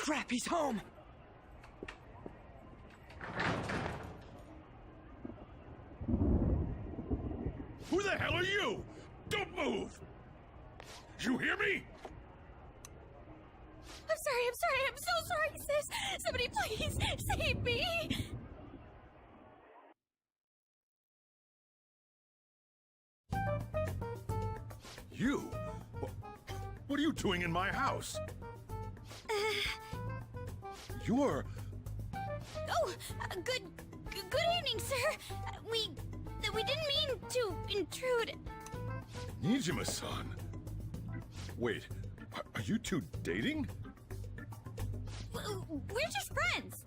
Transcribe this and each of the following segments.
Crap, he's home! Who the hell are you? Don't move! You hear me? I'm so sorry, sis! Somebody please save me! You? What are you doing in my house? You're... Oh, good evening, sir. We didn't mean to intrude. Nijima-san. Wait, are you two dating? We're just friends.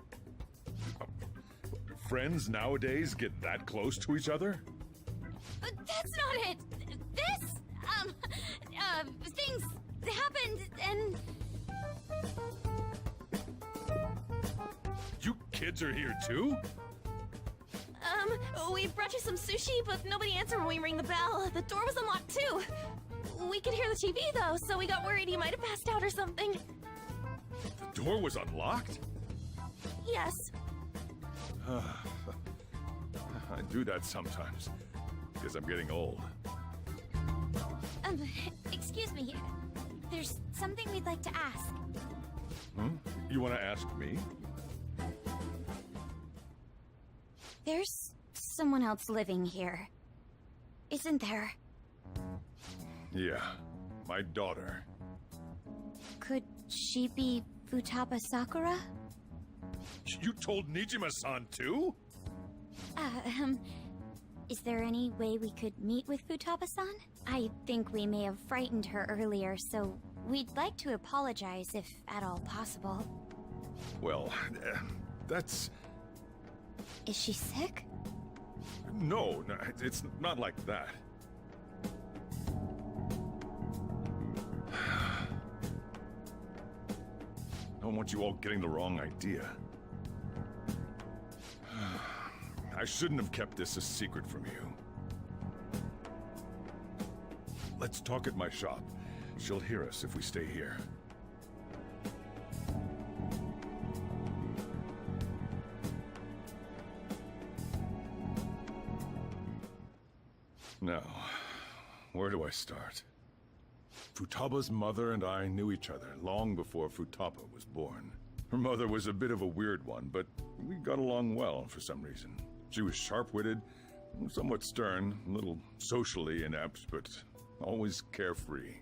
Friends nowadays get that close to each other? That's not it. This, things happened and... You kids are here too? We brought you some sushi, but nobody answered when we rang the bell. The door was unlocked too. We could hear the TV though, so we got worried he might have passed out or something. The door was unlocked? Yes. I do that sometimes, because I'm getting old. Excuse me. There's something we'd like to ask. You want to ask me? There's someone else living here, isn't there? Yeah, my daughter. Could she be Futaba Sakura? You told Nijima-san too? Is there any way we could meet with Futaba-san? I think we may have frightened her earlier, so we'd like to apologize if at all possible. Well, that's... Is she sick? No, it's not like that. I don't want you all getting the wrong idea. I shouldn't have kept this a secret from you. Let's talk at my shop. She'll hear us if we stay here. Now, where do I start? Futaba's mother and I knew each other long before Futaba was born. Her mother was a bit of a weird one, but we got along well for some reason. She was sharp-witted, somewhat stern, a little socially inept, but always carefree.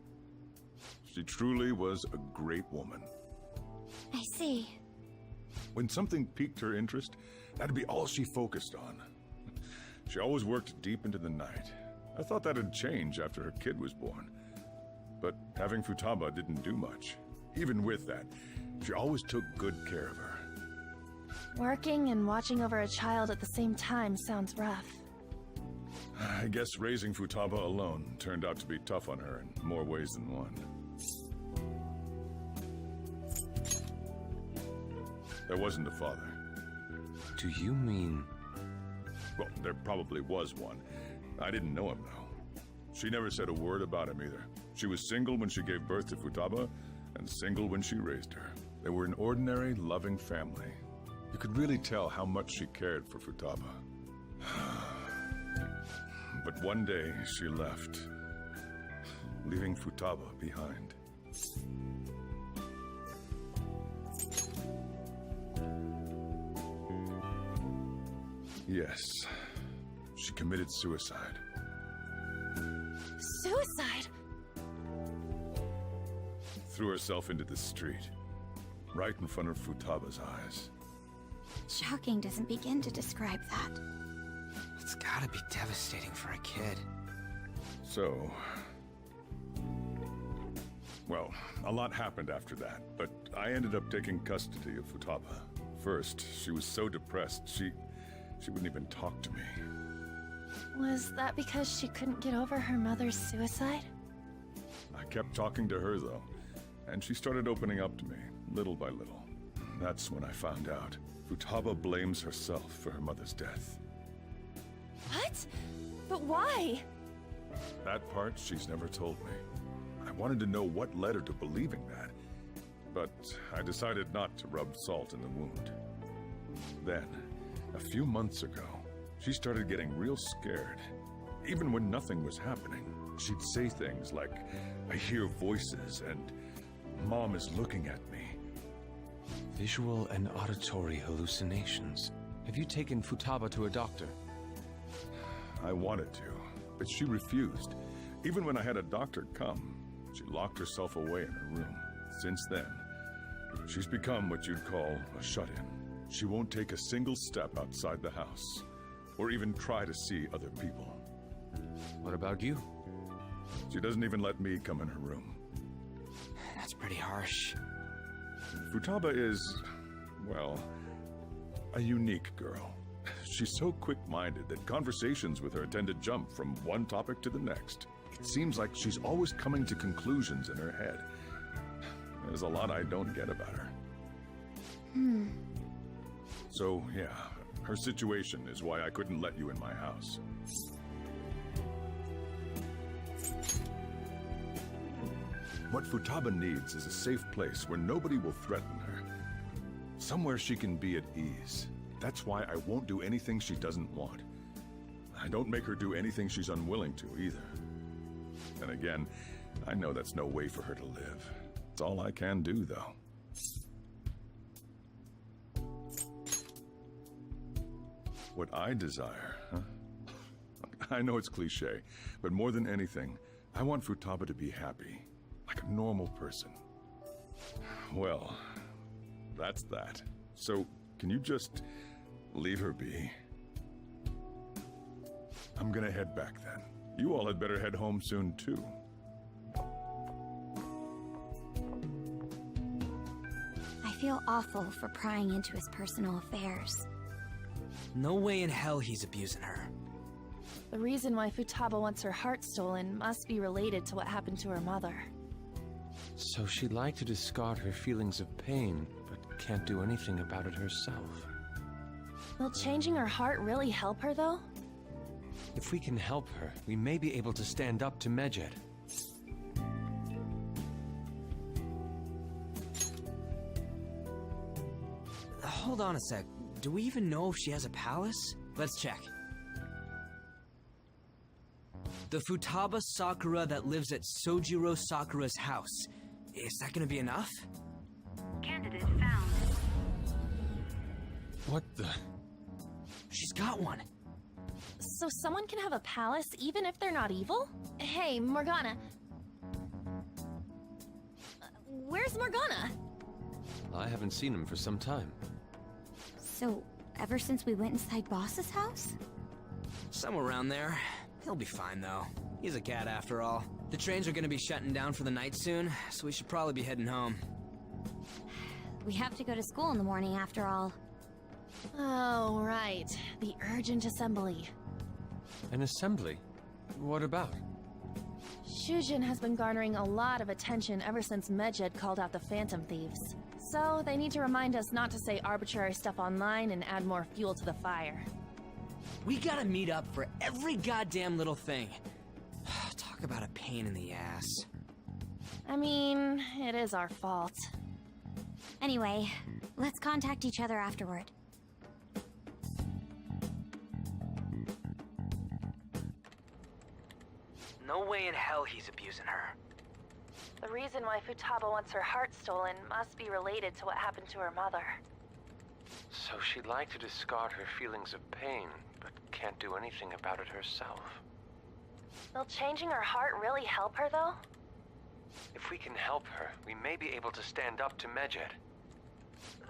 She truly was a great woman. I see. When something piqued her interest, that'd be all she focused on. She always worked deep into the night. I thought that'd change after her kid was born. But having Futaba didn't do much. Even with that, she always took good care of her. Working and watching over a child at the same time sounds rough. I guess raising Futaba alone turned out to be tough on her in more ways than one. There wasn't a father. Do you mean... Well, there probably was one. I didn't know him, though. She never said a word about him either. She was single when she gave birth to Futaba, and single when she raised her. They were an ordinary, loving family. You could really tell how much she cared for Futaba. But one day, she left, leaving Futaba behind. Yes, she committed suicide. Suicide? Threw herself into the street, right in front of Futaba's eyes. Shocking doesn't begin to describe that. It's gotta be devastating for a kid. So... Well, a lot happened after that, but I ended up taking custody of Futaba. First, she was so depressed, she wouldn't even talk to me. Was that because she couldn't get over her mother's suicide? I kept talking to her, though, and she started opening up to me, little by little. That's when I found out. Futaba blames herself for her mother's death. What? But why? That part she's never told me. I wanted to know what led her to believing that. but I decided not to rub salt in the wound. Then, a few months ago, she started getting real scared. Even when nothing was happening, she'd say things like, "I hear voices," and "Mom is looking at me." Visual and auditory hallucinations. Have you taken Futaba to a doctor? I wanted to, but she refused. Even when I had a doctor come, she locked herself away in her room. Since then, she's become what you'd call a shut-in. She won't take a single step outside the house, or even try to see other people. What about you? She doesn't even let me come in her room. That's pretty harsh. Futaba is, well, a unique girl. She's so quick-minded that conversations with her tend to jump from one topic to the next. It seems like she's always coming to conclusions in her head. There's a lot I don't get about her. So, yeah, her situation is why I couldn't let you in my house. What Futaba needs is a safe place where nobody will threaten her. Somewhere she can be at ease. That's why I won't do anything she doesn't want. I don't make her do anything she's unwilling to, either. And again, I know that's no way for her to live. It's all I can do, though. What I desire, huh? I know it's cliché, but more than anything, I want Futaba to be happy. Like a normal person. Well, that's that. So, can you just leave her be? I'm gonna head back then. You all had better head home soon, too. I feel awful for prying into his personal affairs. No way in hell he's abusing her. The reason why Futaba wants her heart stolen must be related to what happened to her mother. So she'd like to discard her feelings of pain, but can't do anything about it herself. Will changing her heart really help her, though? If we can help her, we may be able to stand up to Medjed. Hold on a sec. Do we even know if she has a palace? Let's check. The Futaba Sakura that lives at Sojiro Sakura's house. Is that gonna be enough? Candidate found. What the? She's got one. So someone can have a palace even if they're not evil? Hey, Morgana. Where's Morgana? I haven't seen him for some time. So, ever since we went inside Boss's house? Somewhere around there. He'll be fine, though. He's a cat, after all. The trains are gonna be shutting down for the night soon, so we should probably be heading home. We have to go to school in the morning after all. Oh, right. The urgent assembly. An assembly? What about? Shujin has been garnering a lot of attention ever since Medjed called out the Phantom Thieves. So, they need to remind us not to say arbitrary stuff online and add more fuel to the fire. We gotta meet up for every goddamn little thing. Talk about a pain in the ass. I mean, it is our fault. Anyway, let's contact each other afterward. No way in hell he's abusing her. The reason why Futaba wants her heart stolen must be related to what happened to her mother. So she'd like to discard her feelings of pain, but can't do anything about it herself. Will changing her heart really help her, though? If we can help her, we may be able to stand up to Medjed.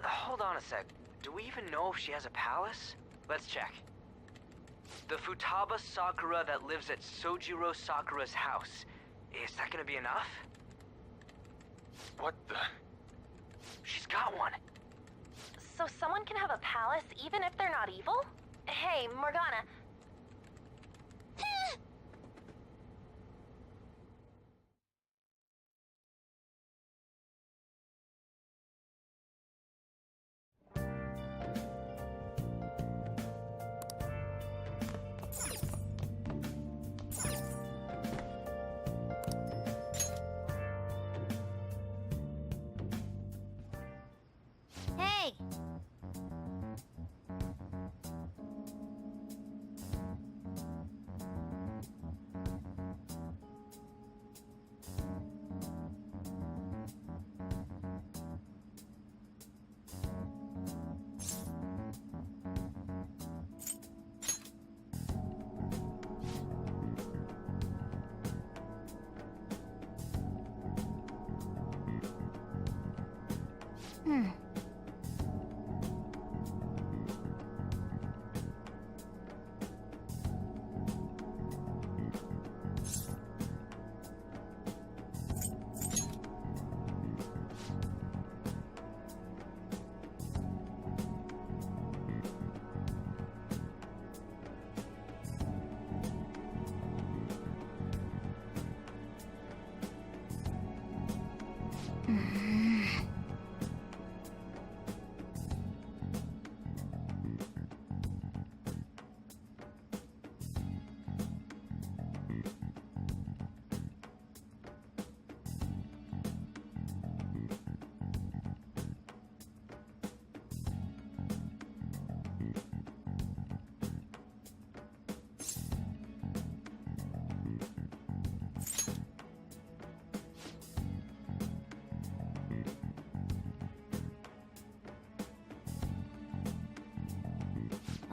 Hold on a sec. Do we even know if she has a palace? Let's check. The Futaba Sakura that lives at Sojiro Sakura's house. Is that gonna be enough? What the? She's got one. So someone can have a palace even if they're not evil? Hey, Morgana.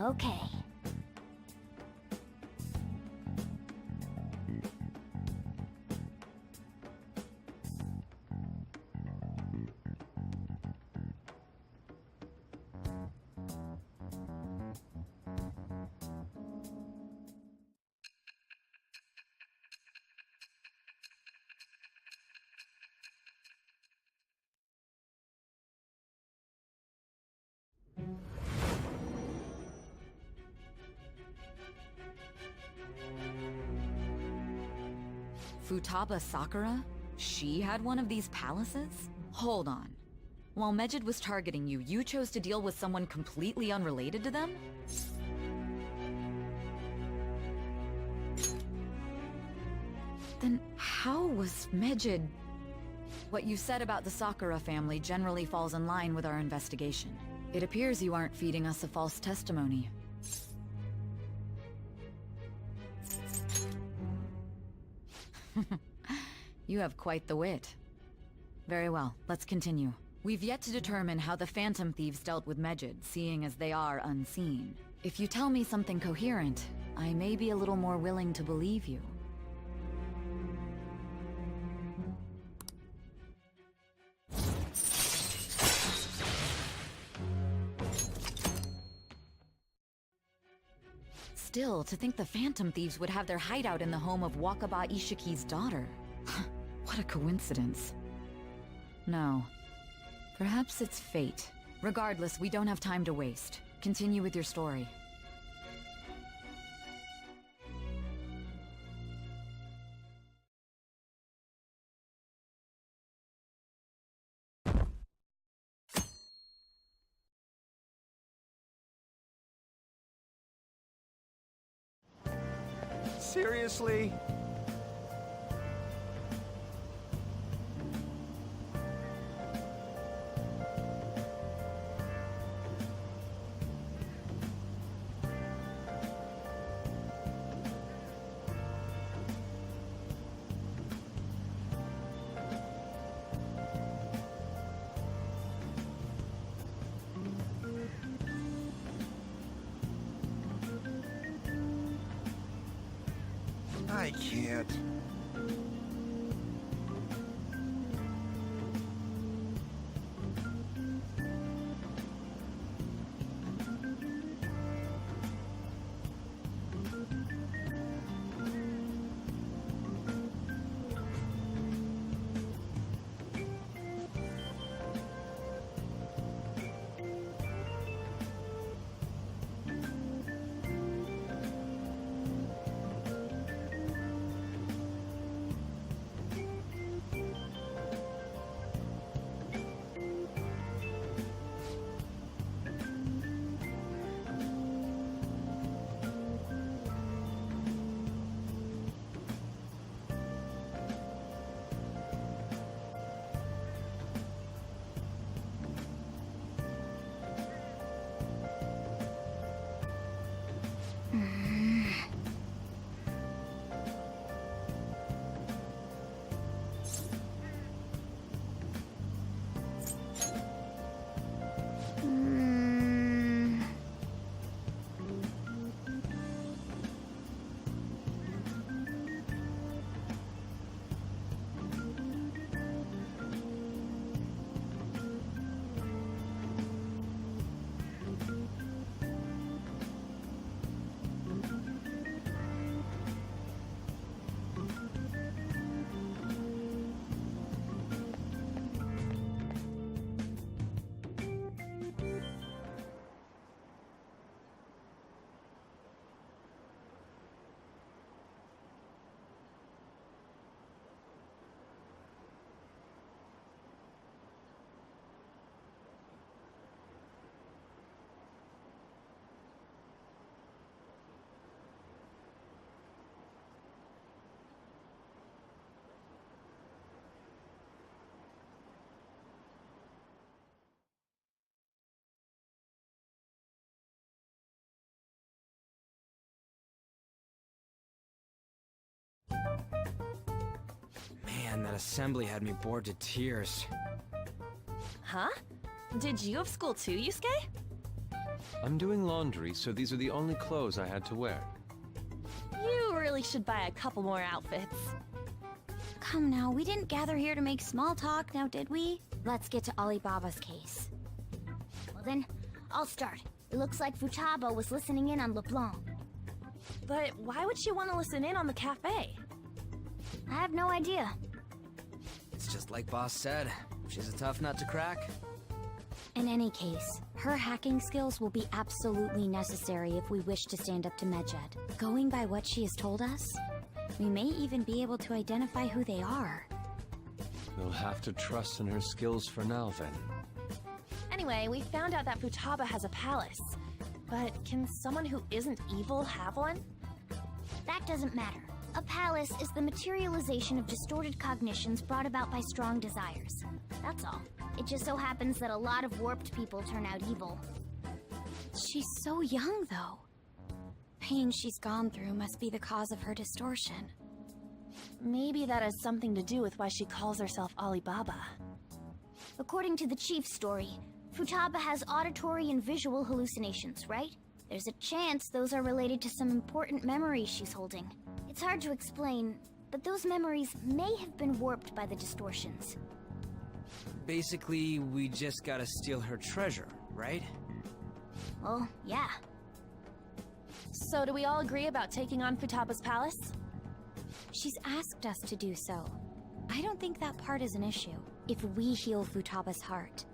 Okay. Futaba Sakura? She had one of these palaces? Hold on. While Mejid was targeting you, you chose to deal with someone completely unrelated to them? Then how was Mejid... What you said about the Sakura family generally falls in line with our investigation. It appears you aren't feeding us a false testimony. You have quite the wit. Very well, let's continue. We've yet to determine how the Phantom Thieves dealt with Mejid, seeing as they are unseen. If you tell me something coherent, I may be a little more willing to believe you. Still, to think the Phantom Thieves would have their hideout in the home of Wakaba Ishiki's daughter. What a coincidence. No. Perhaps it's fate. Regardless, we don't have time to waste. Continue with your story. Seriously? I can't. Man, that assembly had me bored to tears. Huh? Did you have school too, Yusuke? I'm doing laundry, so these are the only clothes I had to wear. You really should buy a couple more outfits. Come now, we didn't gather here to make small talk, now did we? Let's get to Alibaba's case. Well then, I'll start. It looks like Futaba was listening in on LeBlanc. But why would she want to listen in on the cafe? I have no idea. It's just like Boss said. She's a tough nut to crack. In any case, her hacking skills will be absolutely necessary if we wish to stand up to Medjed. Going by what she has told us, we may even be able to identify who they are. We'll have to trust in her skills for now, then. Anyway, we found out that Futaba has a palace. But can someone who isn't evil have one? That doesn't matter. A palace is the materialization of distorted cognitions brought about by strong desires. That's all. It just so happens that a lot of warped people turn out evil. She's so young, though. Pain she's gone through must be the cause of her distortion. Maybe that has something to do with why she calls herself Alibaba. According to the chief's story, Futaba has auditory and visual hallucinations, right? There's a chance those are related to some important memories she's holding. It's hard to explain, but those memories may have been warped by the distortions. Basically, we just gotta steal her treasure, right? Well, yeah. So do we all agree about taking on Futaba's palace? She's asked us to do so. I don't think that part is an issue. If we heal Futaba's heart,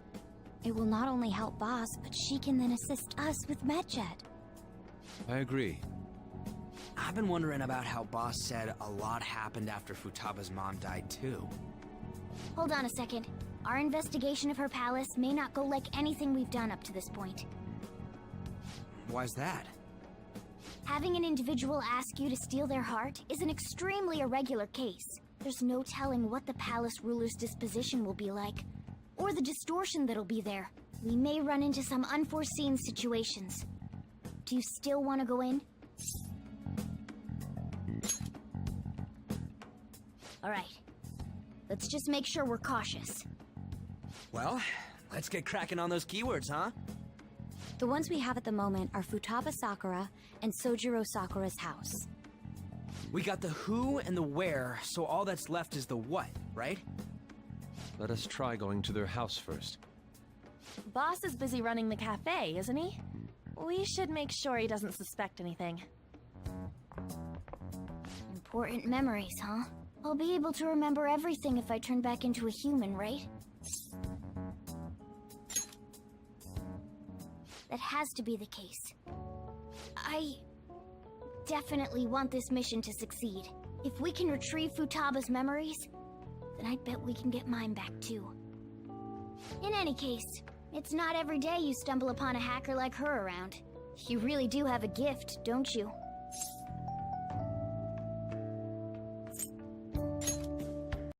it will not only help Boss, but she can then assist us with Medjed. I agree. I've been wondering about how Boss said a lot happened after Futaba's mom died too. Hold on a second. Our investigation of her palace may not go like anything we've done up to this point. Why's that? Having an individual ask you to steal their heart is an extremely irregular case. There's no telling what the palace ruler's disposition will be like, or the distortion that'll be there. We may run into some unforeseen situations. Do you still want to go in? Alright. Let's just make sure we're cautious. Well, let's get cracking on those keywords, huh? The ones we have at the moment are Futaba Sakura and Sojiro Sakura's house. We got the who and the where, so all that's left is the what, right? Let us try going to their house first. Boss is busy running the cafe, isn't he? We should make sure he doesn't suspect anything. Important memories, huh? I'll be able to remember everything if I turn back into a human, right? That has to be the case. I definitely want this mission to succeed. If we can retrieve Futaba's memories, then I bet we can get mine back too. In any case, it's not every day you stumble upon a hacker like her around. You really do have a gift, don't you?